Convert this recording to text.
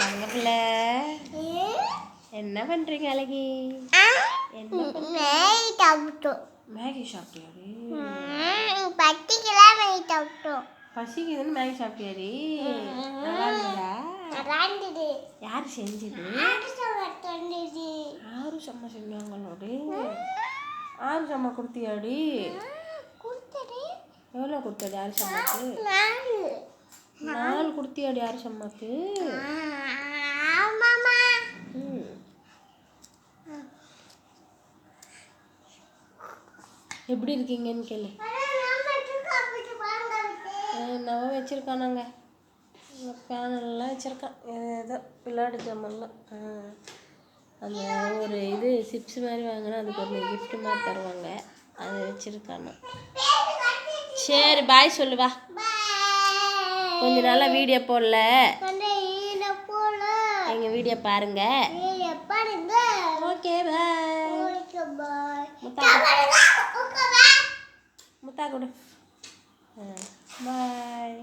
வாங்க பிள்ளை. என்ன பண்றீங்க அழகி? மேகி சாப்பிட்டியாடி? பசிக்குதுன்னு மேகி சாப்பிட்டியாடி? நல்லா இருந்ததா? யாரு செஞ்சது? ஆறு சம்மா செஞ்சாங்களோடி. ஆறு சம்மா கொடுத்தியாடி? எவ்வளோ கொடுத்தாடி ஆறு சம்மாக்கு? 4 கொடுத்தியாடி ஆறு சம்மாக்கு? எப்படி இருக்கீங்கன்னு கேளு. நான் வச்சுருக்கானாங்க பேனல்லாம் வச்சுருக்கான். ஏதோ விளையாட்டு ஜாமெல்லாம். அந்த ஒரு இது சிப்ஸ் மாதிரி வாங்கினா அதுக்கு ஒரு கிஃப்ட் மாதிரி தருவாங்க, அதை வச்சுருக்கானா. சரி பாய் சொல்லுவா. கொஞ்ச நாளாக வீடியோ போடல, எங்கள் வீடியோ பாருங்க. Okay bye. முத்தா கொடு. பாய்.